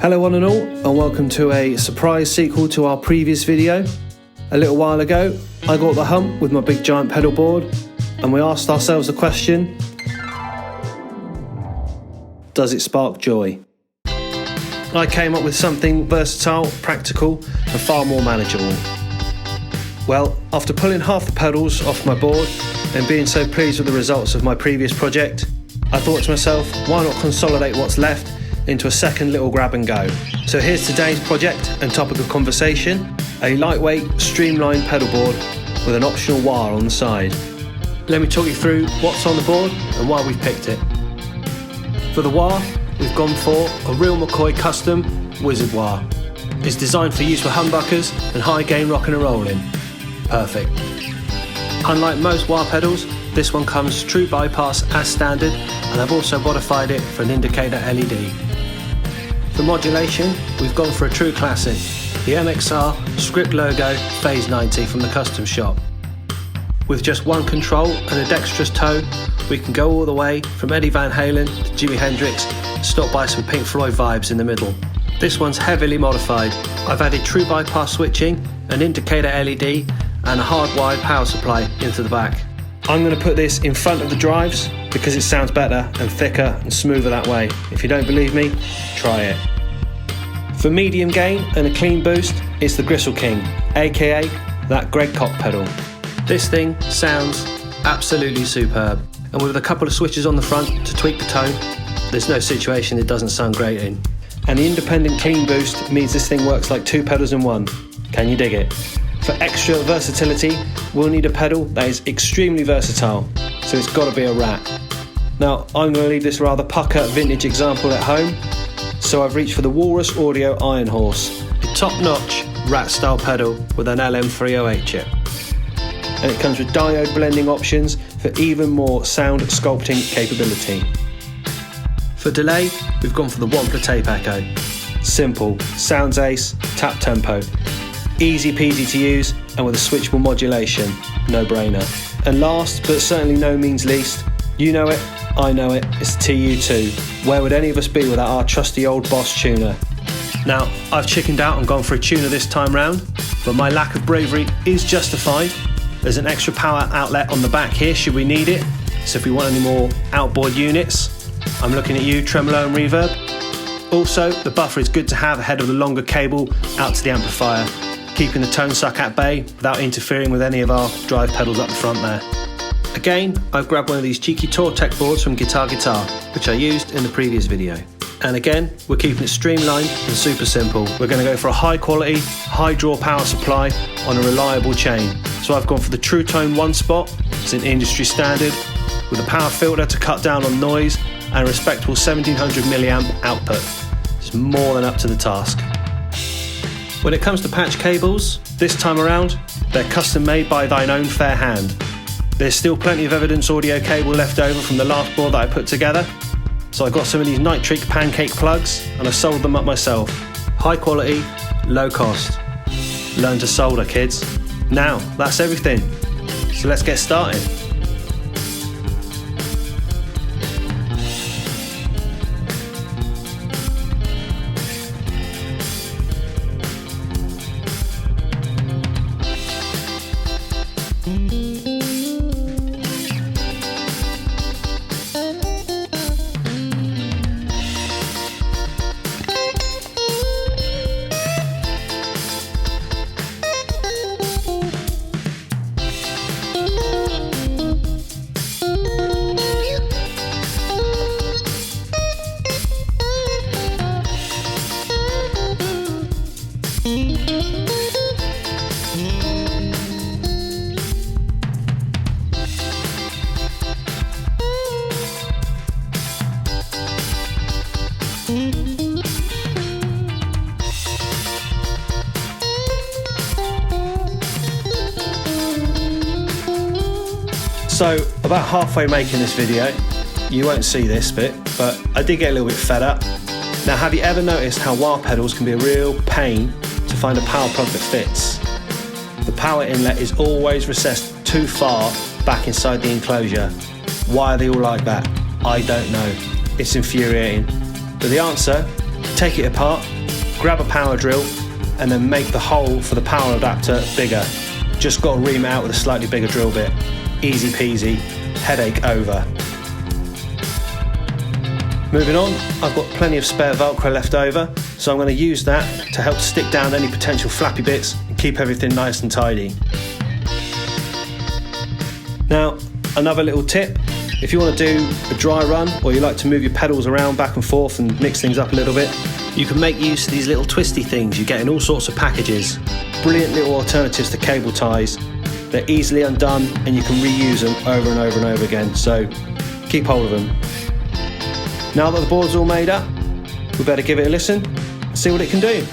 Hello one and all, and welcome to a surprise sequel to our previous video. A little while ago, I got the hump with my big giant pedal board, and we asked ourselves the question, does it spark joy? I came up with something versatile, practical, and far more manageable. Well, after pulling half the pedals off my board and being so pleased with the results of my previous project, I thought to myself, why not consolidate what's left into a second little grab and go. So here's today's project and topic of conversation, a lightweight streamlined pedalboard with an optional wire on the side. Let me talk you through what's on the board and why we've picked it. For the wire, we've gone for a real McCoy custom wizard wire. It's designed for use for humbuckers and high gain rocking and rolling. Perfect. Unlike most wire pedals, this one comes true bypass as standard, and I've also modified it for an indicator LED. For modulation, we've gone for a true classic, the MXR script logo Phase 90 from the custom shop. With just one control and a dexterous toe, we can go all the way from Eddie Van Halen to Jimi Hendrix, stopped by some Pink Floyd vibes in the middle. This one's heavily modified. I've added true bypass switching, an indicator LED, and a hardwired power supply into the back. I'm going to put this in front of the drives because it sounds better and thicker and smoother that way. If you don't believe me, try it. For medium gain and a clean boost, it's the Gristle King, aka that Greg Koch pedal. This thing sounds absolutely superb, and with a couple of switches on the front to tweak the tone, there's no situation it doesn't sound great in. And the independent clean boost means this thing works like two pedals in one. Can you dig it? For extra versatility, we'll need a pedal that is extremely versatile, so it's got to be a rat. Now, I'm going to leave this rather pucker vintage example at home, so I've reached for the Walrus Audio Iron Horse, a top-notch rat-style pedal with an LM308 chip. And it comes with diode blending options for even more sound sculpting capability. For delay, we've gone for the Wampler Tape Echo. Simple, sounds ace, tap tempo. Easy peasy to use, and with a switchable modulation, no brainer. And last, but certainly no means least, you know it, I know it, it's TU2. Where would any of us be without our trusty old Boss tuner? Now, I've chickened out and gone for a tuner this time round, but my lack of bravery is justified. There's an extra power outlet on the back here should we need it, so if we want any more outboard units, I'm looking at you, tremolo and reverb. Also, the buffer is good to have ahead of the longer cable out to the amplifier, keeping the tone suck at bay without interfering with any of our drive pedals up the front there. Again, I've grabbed one of these cheeky Tour Tech boards from Guitar, which I used in the previous video. And again, we're keeping it streamlined and super simple. We're going to go for a high quality, high draw power supply on a reliable chain. So I've gone for the True Tone 1 spot, it's an industry standard, with a power filter to cut down on noise and a respectable 1700 milliamp output. It's more than up to the task. When it comes to patch cables, this time around, they're custom made by thine own fair hand. There's still plenty of evidence audio cable left over from the last board that I put together, so I got some of these nitric pancake plugs and I soldiered them up myself. High quality, low cost. Learn to solder, kids. Now, that's everything. So let's get started. So, about halfway making this video, you won't see this bit, but I did get a little bit fed up. Now, have you ever noticed how wire pedals can be a real pain to find a power plug that fits? The power inlet is always recessed too far back inside the enclosure. Why are they all like that? I don't know. It's infuriating. But the answer, take it apart grab a power drill and then make the hole for the power adapter bigger. Just got to ream it out with a slightly bigger drill bit. Easy peasy, headache over. Moving on, I've got plenty of spare Velcro left over, so I'm going to use that to help stick down any potential flappy bits and keep everything nice and tidy. Now, another little tip, if you want to do a dry run or you like to move your pedals around back and forth and mix things up a little bit, you can make use of these little twisty things you get in all sorts of packages. Brilliant little alternatives to cable ties. They're easily undone and you can reuse them over and over and over again, so keep hold of them. Now that the board's all made up, we better give it a listen and see what it can do.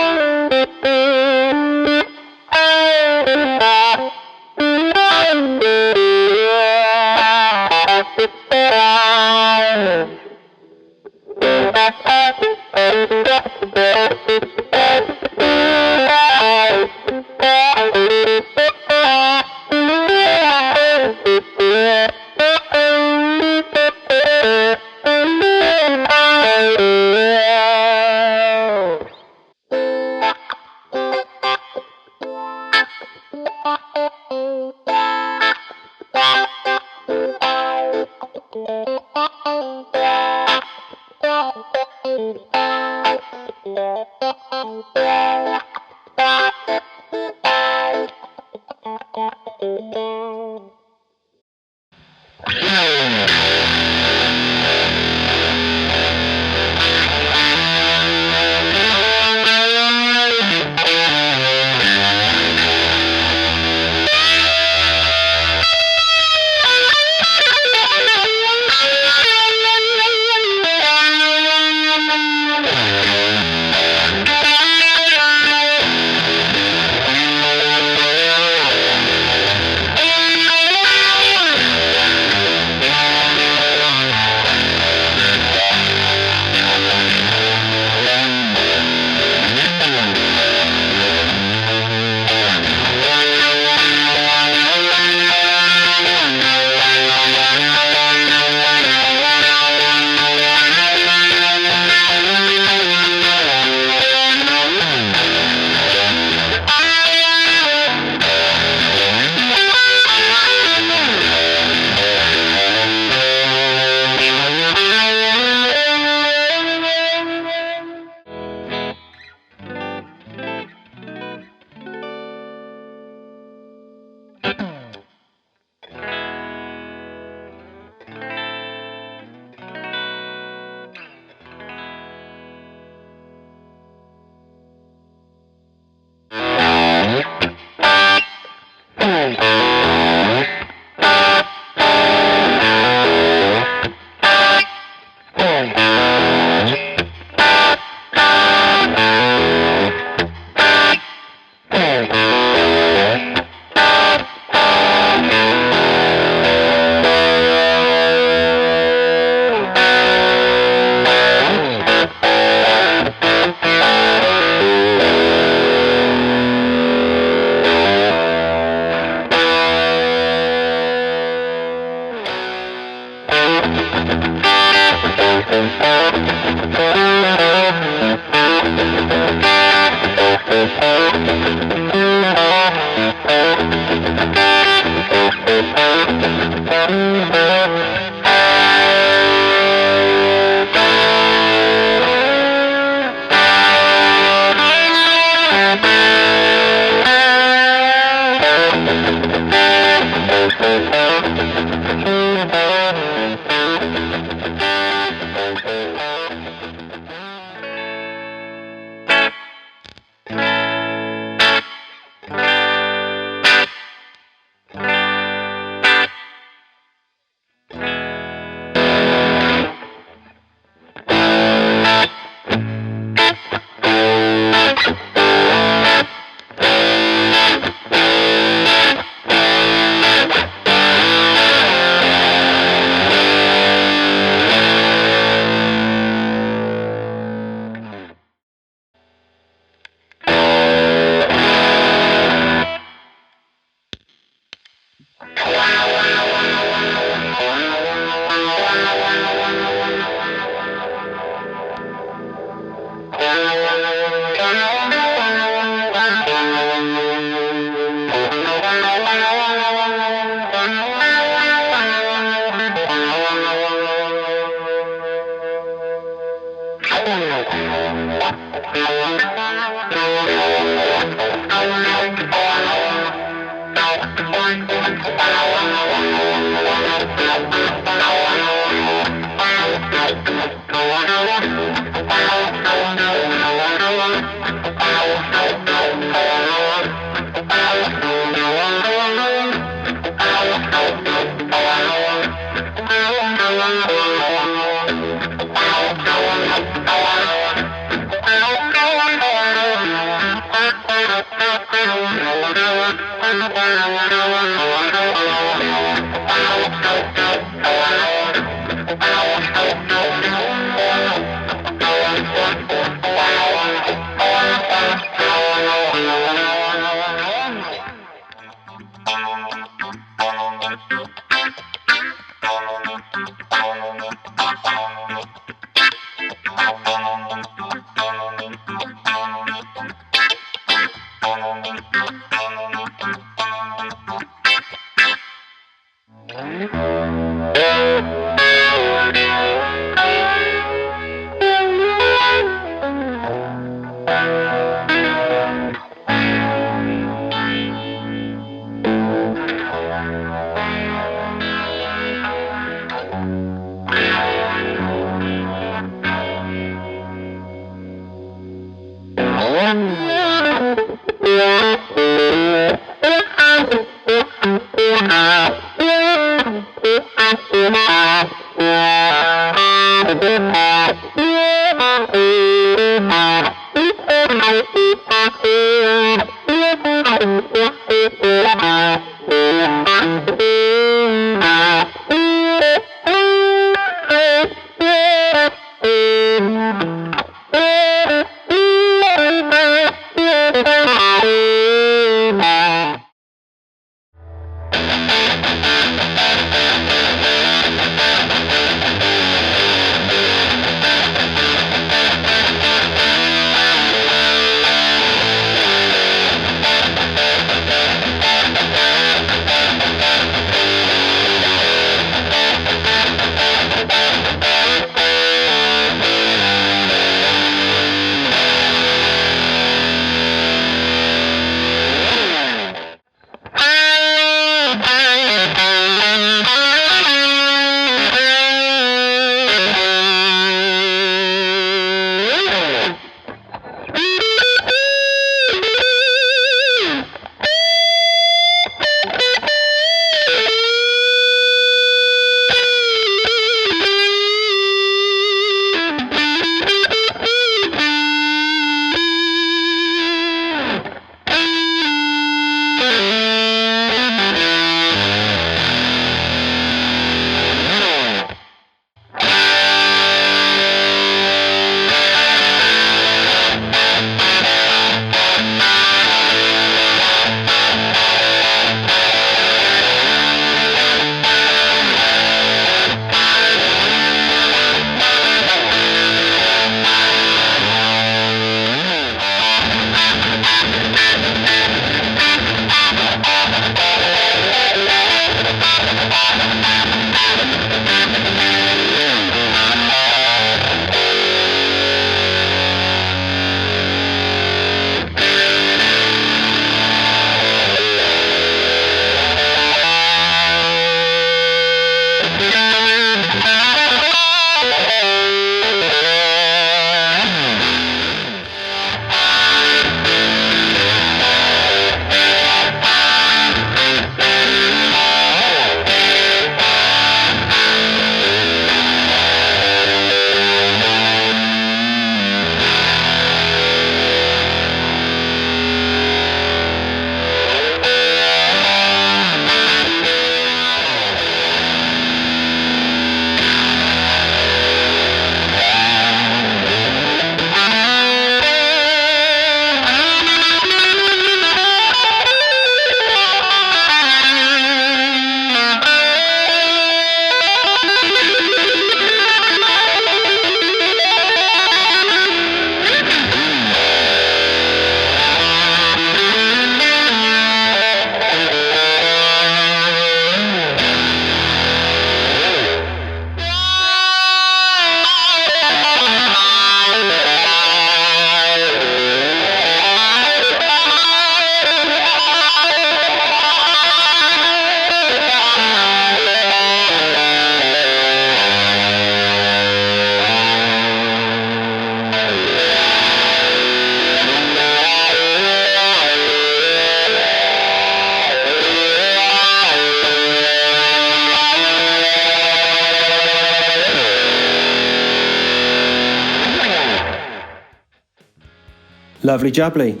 Lovely jubbly.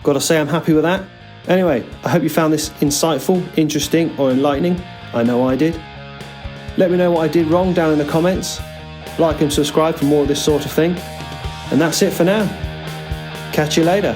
Gotta say I'm happy with that. Anyway, I hope you found this insightful, interesting or enlightening. I know I did. Let me know what I did wrong down in the comments. Like and subscribe for more of this sort of thing. And that's it for now. Catch you later.